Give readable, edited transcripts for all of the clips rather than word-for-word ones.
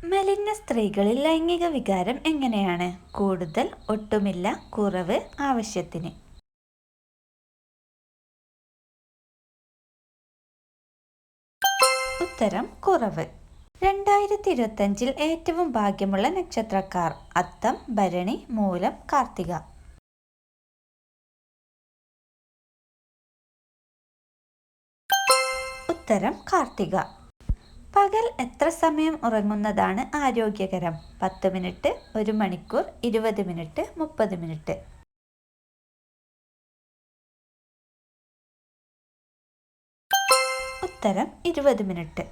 മെലിഞ്ഞ സ്ത്രീകളിൽ ലൈംഗിക വികാരം എങ്ങനെയാണ്? കൂടുതൽ, ഒട്ടുമില്ല, കുറവ്, ആവശ്യത്തിന്. ഉത്തരം കുറവ്. 2025 ഏറ്റവും ഭാഗ്യമുള്ള നക്ഷത്രക്കാർ: അത്തം, ഭരണി, മൂലം, കാർത്തിക. ഉത്തരം കാർത്തിക. പകൽ എത്ര സമയം ഉറങ്ങുന്നതാണ് ആരോഗ്യകരം? 10 മിനിറ്റ്, 1 മണിക്കൂർ, 20 മിനിറ്റ്, 30 മിനിറ്റ്. ഉത്തരം 20 മിനിറ്റ്.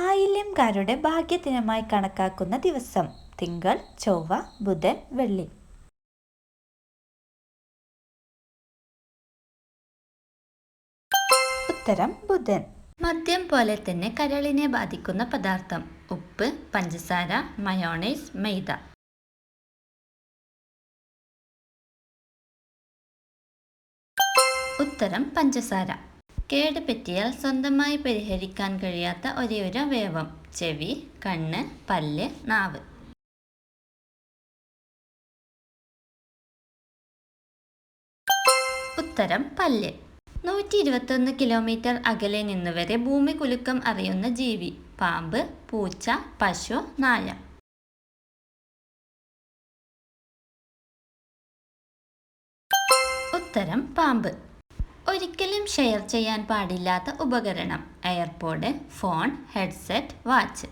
ആയില്യംകാരുടെ ഭാഗ്യദിനമായി കണക്കാക്കുന്ന ദിവസം: തിങ്കൾ, ചൊവ്വ, ബുധൻ, വെള്ളി. ഉത്തരം ബുധൻ. മദ്യം പോലെ തന്നെ കരളിനെ ബാധിക്കുന്ന പദാർത്ഥം: ഉപ്പ്, പഞ്ചസാര, മയോണൈസ്, മൈദ. ഉത്തരം പഞ്ചസാര. കേട് പറ്റിയാൽ സ്വന്തമായി പരിഹരിക്കാൻ കഴിയാത്ത ഒരേയൊരു അവയവം: ചെവി, കണ്ണ്, പല്ല്, നാവ്. ഉത്തരം പല്ല്. 121 കിലോമീറ്റർ അകലെ നിന്നുവരെ ഭൂമി കുലുക്കം അറിയുന്ന ജീവി: പാമ്പ്, പൂച്ച, പശു, നായ. ഉത്തരം പാമ്പ്. ഒരിക്കലും ഷെയർ ചെയ്യാൻ പാടില്ലാത്ത ഉപകരണം: എയർപോഡ്, ഫോൺ, ഹെഡ്സെറ്റ്, വാച്ച്.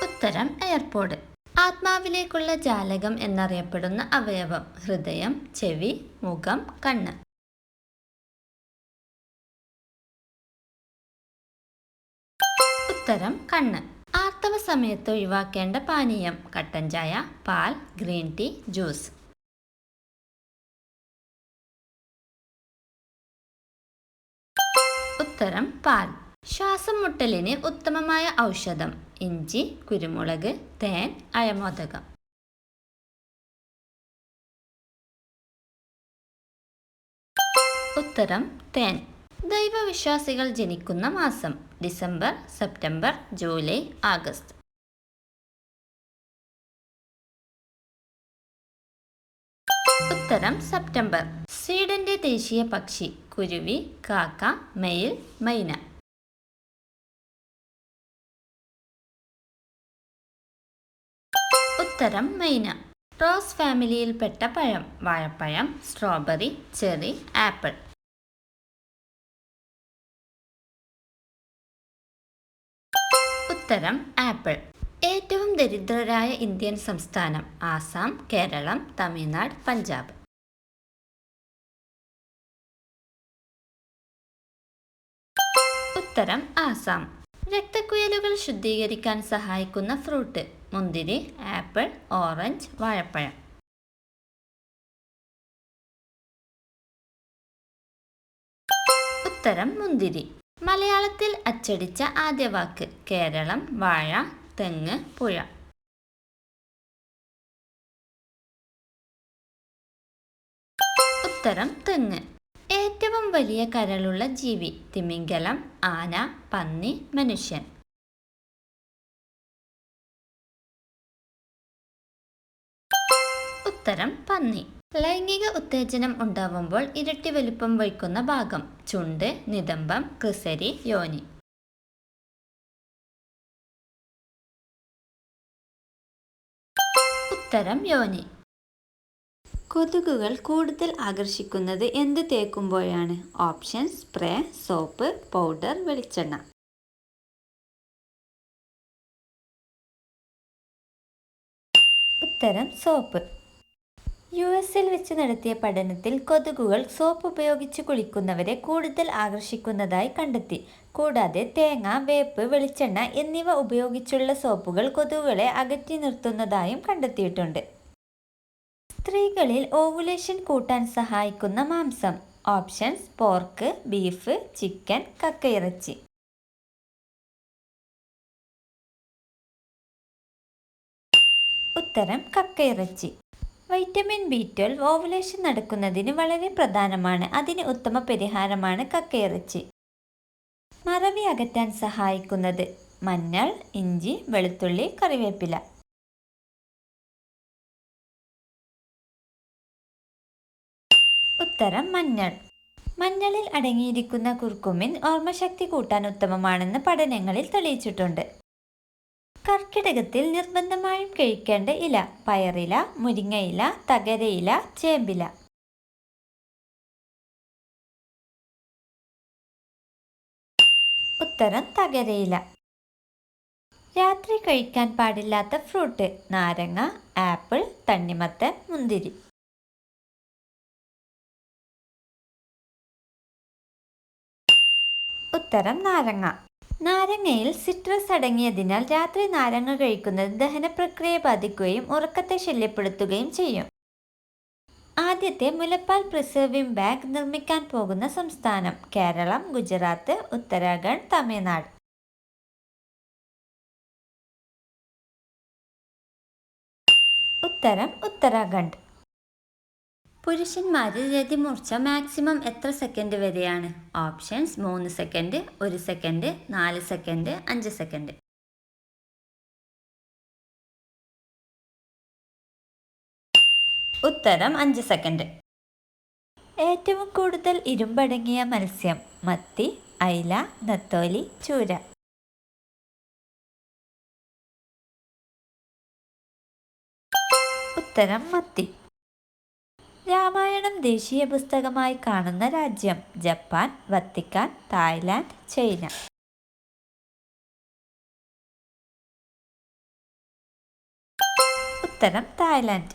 ഉത്തരം എയർപോഡ്. ആത്മാവിലേക്കുള്ള ജാലകം എന്നറിയപ്പെടുന്ന അവയവം: ഹൃദയം, ചെവി, മുഖം, കണ്ണ്. ഉത്തരം കണ്ണ്. ആർത്തവ സമയത്ത് ഒഴിവാക്കേണ്ട പാനീയം: കട്ടൻ ചായ, പാൽ, ഗ്രീൻ ടീ, ജ്യൂസ്. ഉത്തരം പാൽ. ശ്വാസം മുട്ടലിന് ഉത്തമമായ ഔഷധം: ഇഞ്ചി, കുരുമുളക്, തേൻ, അയമോദകം. ഉത്തരം തേൻ. ദൈവവിശ്വാസികൾ ജനിക്കുന്ന മാസം: ഡിസംബർ, സെപ്റ്റംബർ, ജൂലൈ, ആഗസ്റ്റ്. ഉത്തരം സെപ്റ്റംബർ. സ്വീഡന്റെ ദേശീയ പക്ഷി: കുരുവി, കാക്ക, മയിൽ, മൈന. ഉത്തരം മൈന. റോസ് ഫാമിലിയിൽപ്പെട്ട പഴം: വാഴപ്പഴം, സ്ട്രോബെറി, ചെറി, ആപ്പിൾ. ഉത്തരം ആപ്പിൾ. ഏറ്റവും ദരിദ്രരായ ഇന്ത്യൻ സംസ്ഥാനം: ആസാം, കേരളം, തമിഴ്നാട്, പഞ്ചാബ്. ഉത്തരം ആസാം. രക്തക്കുഴലുകൾ ശുദ്ധീകരിക്കാൻ സഹായിക്കുന്ന ഫ്രൂട്ട്: മുന്തിരി, ആപ്പിൾ, ഓറഞ്ച്, വാഴപ്പഴം. ഉത്തരം മുന്തിരി. മലയാളത്തിൽ അച്ചടിച്ച ആദ്യ വാക്ക്: കേരളം, വാഴ, തെങ്ങ്, പുഴ. ഉത്തരം തെങ്ങ്. ഏറ്റവും വലിയ കരളുള്ള ജീവി: തിമിംഗലം, ആന, പന്നി, മനുഷ്യൻ. ഉത്തരം പന്നി. ലൈംഗിക ഉത്തേജനം ഉണ്ടാവുമ്പോൾ ഇരട്ടി വലിപ്പം വയ്ക്കുന്ന ഭാഗം: ചുണ്ട്, നിതംബം, ക്രിസരി, യോനി. ഉത്തരം യോനി. കൊതുകുകൾ കൂടുതൽ ആകർഷിക്കുന്നത് എന്ത് തേക്കുമ്പോഴാണ്? ഓപ്ഷൻസ്: സ്പ്രേ, സോപ്പ്, പൗഡർ, വെളിച്ചെണ്ണ. ഉത്തരം സോപ്പ്. US-ൽ വെച്ച് നടത്തിയ പഠനത്തിൽ കൊതുകുകൾ സോപ്പ് ഉപയോഗിച്ച് കുളിക്കുന്നവരെ കൂടുതൽ ആകർഷിക്കുന്നതായി കണ്ടെത്തി. കൂടാതെ തേങ്ങ, വേപ്പ്, വെളിച്ചെണ്ണ എന്നിവ ഉപയോഗിച്ചുള്ള സോപ്പുകൾ കൊതുകുകളെ അകറ്റി നിർത്തുന്നതായും കണ്ടെത്തിയിട്ടുണ്ട്. സ്ത്രീകളിൽ ഓവുലേഷൻ കൂട്ടാൻ സഹായിക്കുന്ന മാംസം: ഓപ്ഷൻസ്: പോർക്ക്, ബീഫ്, ചിക്കൻ, കക്കയിറച്ചി. ഉത്തരം കക്കയിറച്ചി. വൈറ്റമിൻ B12 ഓവുലേഷൻ നടക്കുന്നതിന് വളരെ പ്രധാനമാണ്. അതിന് ഉത്തമ പരിഹാരമാണ് കക്കയിറച്ചി. മറവി അകറ്റാൻ സഹായിക്കുന്നത് മഞ്ഞൾ, ഇഞ്ചി, വെളുത്തുള്ളി, കറിവേപ്പില. ഉത്തരം മഞ്ഞൾ. മഞ്ഞളിൽ അടങ്ങിയിരിക്കുന്ന കുർക്കുമിൻ ഓർമ്മശക്തി കൂട്ടാൻ ഉത്തമമാണെന്ന് പഠനങ്ങളിൽ തെളിയിച്ചിട്ടുണ്ട്. കർക്കിടകത്തിൽ നിർബന്ധമായും കഴിക്കേണ്ട ഇല: പയറില, മുരിങ്ങയില, തകരയില, ചേമ്പില. ഉത്തരം തകരയില. രാത്രി കഴിക്കാൻ പാടില്ലാത്ത ഫ്രൂട്ട്: നാരങ്ങ, ആപ്പിൾ, തണ്ണിമത്തൻ, മുന്തിരി. ഉത്തരം നാരങ്ങ. നാരങ്ങയിൽ സിട്രസ് അടങ്ങിയതിനാൽ രാത്രി നാരങ്ങ കഴിക്കുന്നത് ദഹനപ്രക്രിയയെ ബാധിക്കുകയും ഉറക്കത്തെ ശല്യപ്പെടുത്തുകയും ചെയ്യും. ആദ്യത്തെ മുലപ്പാൽ പ്രിസർവിംഗ് ബാഗ് നിർമ്മിക്കാൻ പോകുന്ന സംസ്ഥാനം: കേരളം, ഗുജറാത്ത്, ഉത്തരാഖണ്ഡ്, തമിഴ്നാട്. ഉത്തരം ഉത്തരാഖണ്ഡ്. പുരുഷന്മാരിൽ രതിമൂർച്ച മാക്സിമം എത്ര സെക്കൻഡ് വരെയാണ്? Options: 3 second, 1 second, 4 second, 5 second. ഉത്തരം 5 സെക്കൻഡ്. ഏറ്റവും കൂടുതൽ ഇരുമ്പടങ്ങിയ മത്സ്യം: മത്തി, അയില, നത്തോലി, ചൂര. ഉത്തരം മത്തി. രാമായണം ദേശീയ പുസ്തകമായി കാണുന്ന രാജ്യം: ജപ്പാൻ, വത്തിക്കാൻ, തായ്ലാൻഡ്, ചൈന. ഉത്തരം തായ്ലാൻഡ്.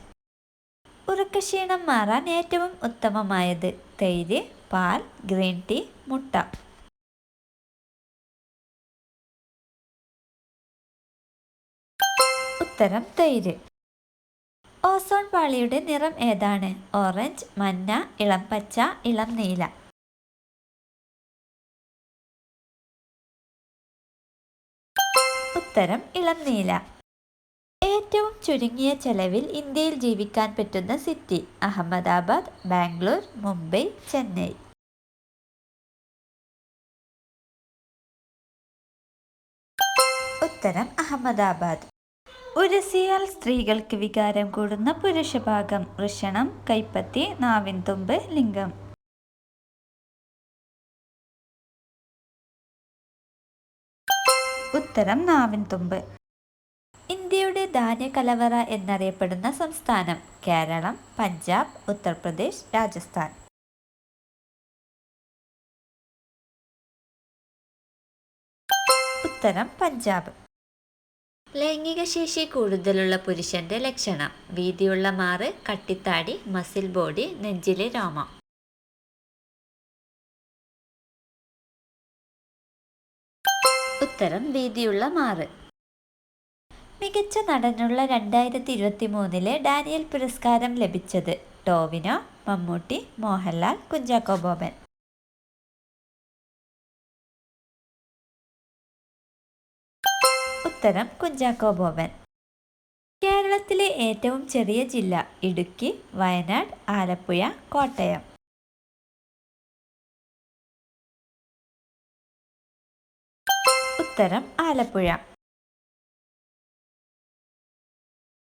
ഉറക്കക്ഷീണം മാറാൻ ഏറ്റവും ഉത്തമമായത്: തൈര്, പാൽ, ഗ്രീൻ ടീ, മുട്ട. ഉത്തരം തൈര്. ഓസോൺ പാളിയുടെ നിറം ഏതാണ്? ഓറഞ്ച്, മഞ്ഞ, ഇളം പച്ച, ഇളം നീല. ഉത്തരം ഇളം നീല. ഏറ്റവും ചുരുങ്ങിയ ചെലവിൽ ഇന്ത്യയിൽ ജീവിക്കാൻ പറ്റുന്ന സിറ്റി: അഹമ്മദാബാദ്, ബാംഗ്ലൂർ, മുംബൈ, ചെന്നൈ. ഉത്തരം അഹമ്മദാബാദ്. ഉരസിയാൽ സ്ത്രീകൾക്ക് വികാരം കൂടുന്ന പുരുഷഭാഗം: വൃഷണം, കൈപ്പത്തി, നാവിൻതുമ്പ്, ലിംഗം. ഉത്തരം നാവിൻതുമ്പ്. ഇന്ത്യയുടെ ധാന്യകലവറ എന്നറിയപ്പെടുന്ന സംസ്ഥാനം: കേരളം, പഞ്ചാബ്, ഉത്തർപ്രദേശ്, രാജസ്ഥാൻ. ഉത്തരം പഞ്ചാബ്. ലൈംഗിക ശേഷി കൂടുതലുള്ള പുരുഷന്റെ ലക്ഷണം: വീതിയുള്ള മാറ്, കട്ടിത്താടി, മസിൽ ബോഡി, നെഞ്ചിലെ രോമം. ഉത്തരം വീതിയുള്ള മാറ്. മികച്ച നടനുള്ള 2023 ഡാനിയൽ പുരസ്കാരം ലഭിച്ചത്: ടോവിനോ, മമ്മൂട്ടി, മോഹൻലാൽ, കുഞ്ചാക്കോ ബോബൻ. ഉത്തരം കുഞ്ചാക്കോ ബോബൻ. കേരളത്തിലെ ഏറ്റവും ചെറിയ ജില്ല: ഇടുക്കി, വയനാട്, ആലപ്പുഴ, കോട്ടയം. ഉത്തരം ആലപ്പുഴ.